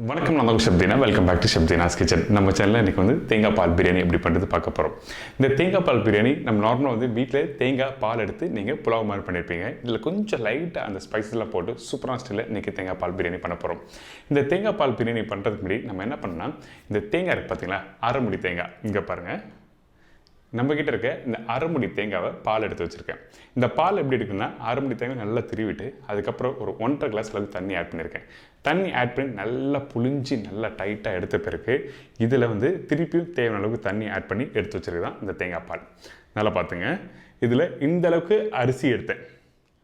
வணக்கம், நான் chef Deena. Welcome back to chef Deena's kitchen. நம்ம சேனலில் இன்றைக்கி வந்து தேங்காய் பால் பிரியாணி எப்படி பண்ணுறது பார்க்க போகிறோம். இந்த தேங்காய் பால் பிரியாணி நம்ம நார்மலாக வந்து வீட்டில் தேங்காய் பால் எடுத்து நீங்கள் புலாவ் மாதிரி பண்ணியிருப்பீங்க. இதில் கொஞ்சம் லைட்டாக அந்த ஸ்பைசஸ்லாம் போட்டு சூப்பரான ஸ்டைலில் இன்றைக்கி தேங்காய் பால் பிரியாணி பண்ண போகிறோம். இந்த தேங்காய் பால் பிரியாணி பண்ணுறதுக்கு முன்னாடி நம்ம என்ன பண்ணால், இந்த தேங்காய் இருக்குது பார்த்தீங்களா, அரைமுடி தேங்காய். இங்கே பாருங்கள், நம்மக்கிட்ட இருக்க இந்த அரைமுடி தேங்காவை பால் எடுத்து வச்சுருக்கேன். இந்த பால் எப்படி இருக்குன்னா, அரைமுடி தேங்காய் நல்லா திருவிட்டு அதுக்கப்புறம் ஒரு 1.5 கிளாஸ் அளவுக்கு தண்ணி ஆட் பண்ணியிருக்கேன். தண்ணி ஆட் பண்ணி நல்லா புளிஞ்சு நல்லா டைட்டாக எடுத்த பிறகு இதில் வந்து திருப்பியும் தேவையான அளவுக்கு தண்ணி ஆட் பண்ணி எடுத்து வச்சுருக்கு தான் இந்த தேங்காய் பால். நல்லா பார்த்துங்க, இதில் இந்த அளவுக்கு அரிசி எடுத்தேன்.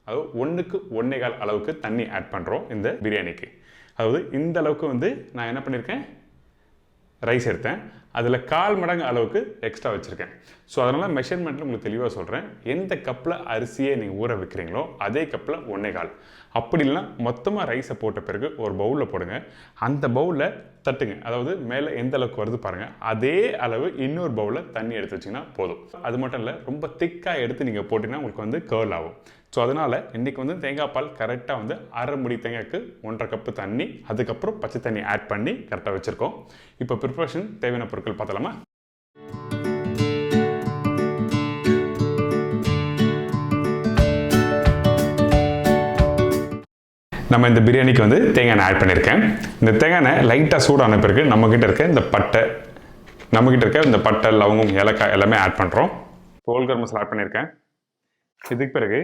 அதாவது 1க்கு 1.25 அளவுக்கு தண்ணி ஆட் பண்ணுறோம் இந்த பிரியாணிக்கு. அதாவது இந்த அளவுக்கு வந்து நான் என்ன பண்ணியிருக்கேன், ரைஸ் எடுத்தேன். அதில் 1/4 மடங்கு அளவுக்கு எக்ஸ்ட்ரா வச்சுருக்கேன். ஸோ அதனால் மெஷர்மெண்ட்டில் உங்களுக்கு தெளிவாக சொல்கிறேன். எந்த கப்பில் அரிசியை நீங்கள் ஊற வைக்கிறீங்களோ அதே கப்பில் 1.25. அப்படி இல்லைனா மொத்தமாக ரைஸை போட்ட பிறகு ஒரு பவுலில் போடுங்க. அந்த பவுலில் தட்டுங்க. அதாவது மேலே எந்த அளவுக்கு வருது பாருங்கள், அதே அளவு இன்னொரு பவுலில் தண்ணி எடுத்து வச்சிங்கன்னா போதும். அது மட்டும் இல்லை, ரொம்ப திக்காக எடுத்து நீங்கள் போட்டிங்கன்னா உங்களுக்கு வந்து கேர்ல் ஆகும். ஸோ அதனால் இன்றைக்கி வந்து தேங்காய் பால் கரெக்டாக வந்து அரைமுடி தேங்காய்க்கு 1.5 கப்பு தண்ணி, அதுக்கப்புறம் பச்சை தண்ணி ஆட் பண்ணி கரெக்டாக வச்சுருக்கோம். இப்போ ப்ரிப்ரேஷன் தேவையான பொருட்கள் பார்த்தலாமா? நம்ம இந்த பிரியாணிக்கு வந்து தேங்காய் எண்ணெய் ஆட் பண்ணியிருக்கேன். இந்த தேங்காய் எண்ணெய் லைட்டாக சூடான பிறகு நம்மக்கிட்ட இருக்க இந்த பட்டை, லவங்கம், ஏலக்காய் எல்லாமே ஆட் பண்ணுறோம். கரம் மசாலா ஆட் பண்ணியிருக்கேன். இதுக்கு பிறகு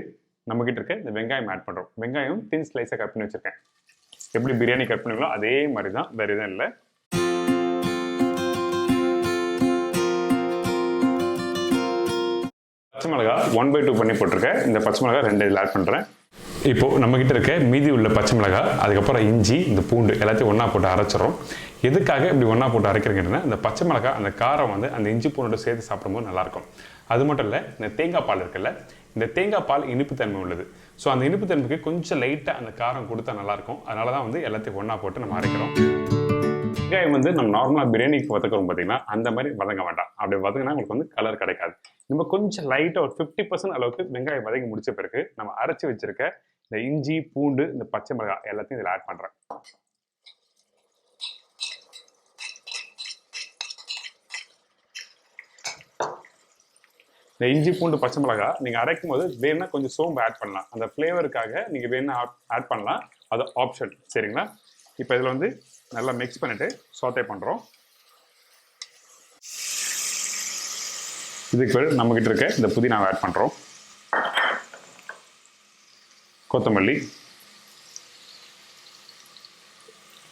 நம்மக்கிட்ட இருக்க இந்த வெங்காயம் ஆட் பண்ணுறோம். வெங்காயம் தின் ஸ்லைஸாக கட் பண்ணி வச்சுருக்கேன். எப்படி பிரியாணி கட் பண்ணுங்களோ அதே மாதிரி தான், வேறு எதுவும் இல்லை. பச்சை மிளகா 1/2 பண்ணி போட்டிருக்கேன். இந்த பச்சை மிளகா 2 இதில் ஆட் பண்ணுறேன். இப்போது நம்மக்கிட்ட இருக்க மீதி உள்ள பச்சை மிளகா, அதுக்கப்புறம் இஞ்சி, இந்த பூண்டு எல்லாத்தையும் ஒன்றா போட்டு அரைச்சிடும். எதுக்காக இப்படி ஒன்றா போட்டு அரைக்கிறீங்கன்னா, இந்த பச்சை மிளகா அந்த காரம் வந்து அந்த இஞ்சி பூண்டோட சேர்த்து சாப்பிடும்போது நல்லாயிருக்கும். அது மட்டும் இல்லை, இந்த தேங்காய் பால் இருக்குல்ல, இந்த தேங்காய் பால் இனிப்புத்தன்மை உள்ளது. ஸோ அந்த இனிப்புத்தன்மைக்கு கொஞ்சம் லைட்டாக அந்த காரம் கொடுத்தா நல்லாயிருக்கும். அதனால தான் வந்து எல்லாத்தையும் ஒன்றா போட்டு நம்ம அரைக்கிறோம். வெங்காயம் வந்து நம்ம நார்மலாக பிரியாணிக்கு வதக்கிறோம் பார்த்தீங்கன்னா, அந்த மாதிரி வதங்க வேண்டாம். அப்படி வதங்கினா உங்களுக்கு வந்து கலர் கிடைக்காது. நம்ம கொஞ்சம் லைட்டாக ஒரு 50% அளவுக்கு வெங்காயம் வதங்கி முடிச்ச பிறகு நம்ம அரைச்சி வச்சிருக்க இந்த இஞ்சி, பூண்டு, இந்த பச்சை மிளகாய் எல்லாத்தையும் இதில் ஆட் பண்ணுறேன். இந்த இஞ்சி, பூண்டு, பச்சை மிளகாய் நீங்கள் அரைக்கும் போது வேணும்னா கொஞ்சம் சோம்பு ஆட் பண்ணலாம். அந்த ஃப்ளேவருக்காக நீங்கள் வேணும்னா ஆட் பண்ணலாம். அது ஆப்ஷன், சரிங்களா? இப்போ இதில் வந்து நல்லா மிக்ஸ் பண்ணிவிட்டு சாட்டே பண்ணுறோம். இதுக்கு பிறகு நம்மக்கிட்ட இருக்க இந்த புதினாவை ஆட் பண்ணுறோம். கொத்தமல்லி,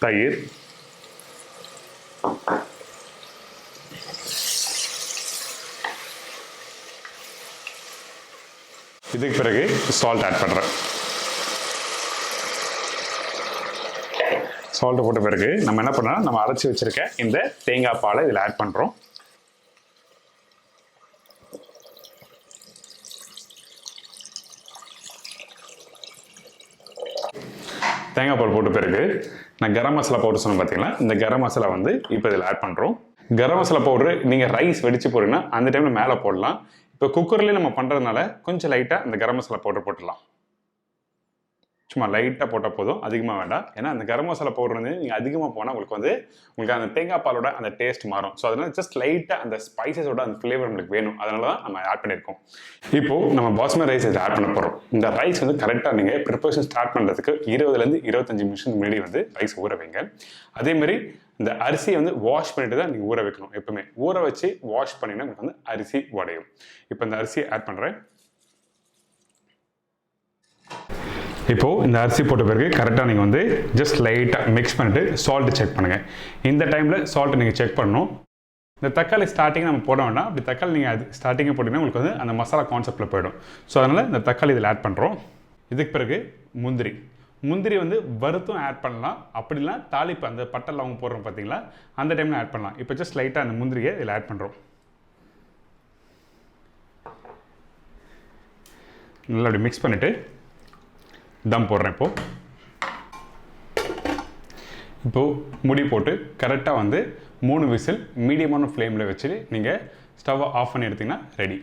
தயிர், இதுக்கு பிறகு சால்ட் ஆட் பண்ணுறேன். சால்ட் போட்ட பிறகு நம்ம என்ன பண்ணோம், நம்ம அரைச்சி வச்சிருக்க இந்த தேங்காய் பாலை இதில் ஆட் பண்ணுறோம். தேங்காய் பால் போட்ட பிறகு நான் கரம் மசாலா பவுடர் சொன்னேன் பார்த்தீங்களா, இந்த கரம் மசாலா வந்து இப்போ இதில் ஆட் பண்ணுறோம். கரம் மசாலா பவுடரு நீங்கள் ரைஸ் வெடிச்சு போடுறீங்கன்னா அந்த டைமில் மேலே போடலாம். இப்போ குக்கர்லேயே நம்ம பண்ணுறதுனால கொஞ்சம் லைட்டாக இந்த கரம் மசாலா பவுடர் போட்டுடலாம். சும்மா லைட்டாக போட்டால் போதும், அதிகமாக வேண்டாம். ஏன்னா அந்த கரம் மசாலா பவுடர் வந்து நீங்கள் அதிகமாக போனால் உங்களுக்கு அந்த தேங்காய் பாலோட அந்த டேஸ்ட் மாறும். ஸோ அதனால் ஜஸ்ட் லைட்டாக அந்த ஸ்பைசஸோட அந்த ஃப்ளேவர் நம்மளுக்கு வேணும். அதனால தான் நம்ம ஆட் பண்ணியிருக்கோம். இப்போது நம்ம பாஸ்மதி ரைஸ் இதை ஆட் பண்ண போகிறோம். இந்த ரைஸ் வந்து கரெக்டாக நீங்கள் ப்ரிப்பரேஷன் ஸ்டார்ட் பண்ணுறதுக்கு 20லேருந்து 25 நிமிஷம் முன்னாடி வந்து ரைஸ் ஊற வைங்க. அதேமாதிரி இந்த அரிசியை வந்து வாஷ் பண்ணிட்டு தான் நீங்கள் ஊற வைக்கணும். எப்பவுமே ஊற வச்சு வாஷ் பண்ணிங்கன்னா உங்களுக்கு வந்து அரிசி உடையும். இப்போ இந்த அரிசியை ஆட் பண்ணுறேன். இப்போது இந்த அரிசி போட்ட பிறகு கரெக்டாக நீங்கள் வந்து ஜஸ்ட் லைட்டாக மிக்ஸ் பண்ணிவிட்டு சால்ட்டு செக் பண்ணுங்கள். இந்த டைமில் சால்ட்டு நீங்கள் செக் பண்ணணும். இந்த தக்காளி ஸ்டார்டிங் நம்ம போட வேண்டாம். அப்படி தக்காளி நீங்கள் அது ஸ்டார்டிங்கே போட்டிங்கன்னா உங்களுக்கு வந்து அந்த மசாலா கான்செப்டில் போயிடும். ஸோ அதனால் இந்த தக்காளி இதில் ஆட் பண்ணுறோம். இதுக்கு பிறகு முந்திரி வந்து வறுத்தும் ஆட் பண்ணலாம். அப்படிலாம் தாளிப்பு அந்த பட்டை லவங்கம் போடுறோம் பார்த்தீங்களா, அந்த டைமில் ஆட் பண்ணலாம். இப்போ ஜஸ்ட் லைட்டாக அந்த முந்திரியை இதில் ஆட் பண்ணுறோம். நல்லா அப்படி மிக்ஸ் பண்ணிவிட்டு தம் போடுறேன். இப்போது முடி போட்டு கரெக்டாக வந்து 3 விசில் மீடியமான ஃப்ளேமில் வச்சுட்டு நீங்கள் ஸ்டவ்வை ஆஃப் பண்ணி எடுத்திங்கன்னா ரெடி.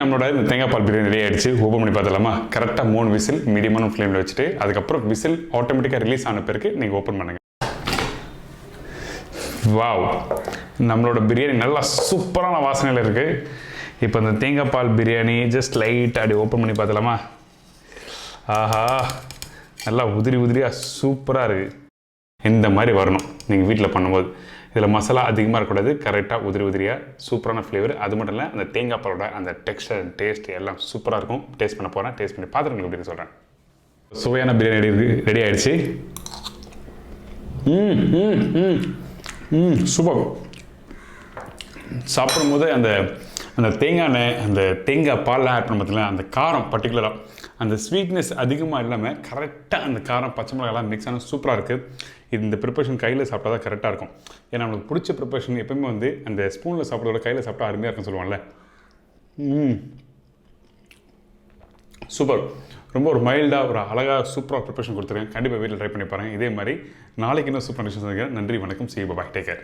நம்மளோட நம்மளோட இந்த தேங்காய் பால் பிரியாணி ரெடி ஆகிடுச்சு. ஓப்பன் பண்ணி பார்த்தலாமா? கரெக்டாக 3 விசில் மீடியமான ஃப்ளேமில் வச்சுட்டு அதுக்கப்புறம் விசில் ஆட்டோமேட்டிக்காக ரிலீஸ் ஆன பிறகு நீங்கள் ஓப்பன் பண்ணுங்கள். வாவ், நம்மளோட பிரியாணி நல்லா சூப்பரான வாசனையில் இருக்குது. இப்போ இந்த தேங்காய் பால் பிரியாணி ஜஸ்ட் லைட்டாக அப்படி ஓப்பன் பண்ணி பார்த்தலாமா? ஆஹா, நல்லா உதிரியாக சூப்பராக இருக்குது. இந்த மாதிரி வரணும் நீங்கள் வீட்டில் பண்ணும்போது. இதில் மசாலா அதிகமாக இருக்கக்கூடாது, கரெக்டாக உதிரியாக சூப்பரான ஃப்ளேவர். அது மட்டும் இல்லை, அந்த தேங்காய் பாலோட அந்த டெக்ஸ்டர் டேஸ்ட் எல்லாம் சூப்பராக இருக்கும். டேஸ்ட் பண்ண போகிறேன், டேஸ்ட் பண்ணி பார்த்துட்டு உங்களுக்கு எப்படி சொல்கிறேன். சுவையான பிரியாணி ரெடி ஆகிடுச்சு. சூப்பர். சாப்பிடும்போது அந்த அந்த தேங்காய் எண்ணெய், அந்த தேங்காய் பால்லாம் ஆட் பண்ண பார்த்தீங்கன்னா அந்த காரம் பர்டிகுலராக அந்த ஸ்வீட்னஸ் அதிகமாக இல்லாமல் கரெக்டாக அந்த காரம் பச்சை மிளகாலாம் மிக்ஸ் ஆனால் சூப்பராக இருக்குது. இது இந்த ப்ரிப்பரேஷன் கையில் சாப்பிட்டா தான் கரெக்டாக இருக்கும். ஏன்னா நம்மளுக்கு பிடிச்ச ப்ரிப்பரேஷன் எப்பவுமே வந்து அந்த ஸ்பூனில் சாப்பிட்றதோட கையில் சாப்பிட்டா அருமையாக இருக்குன்னு சொல்லுவாங்கல்ல. சூப்பர். ரொம்ப ஒரு மைல்டாக ஒரு அழகாக சூப்பராக ப்ரிப்பரேஷன் கொடுத்துருக்கேன். கண்டிப்பாக வீட்டில் ட்ரை பண்ணி பாருங்கள். இதே மாதிரி நாளைக்கு இன்னும் சூப்பர் டிஷ்ஷஸ். நன்றி, வணக்கம், see you, bye, take care.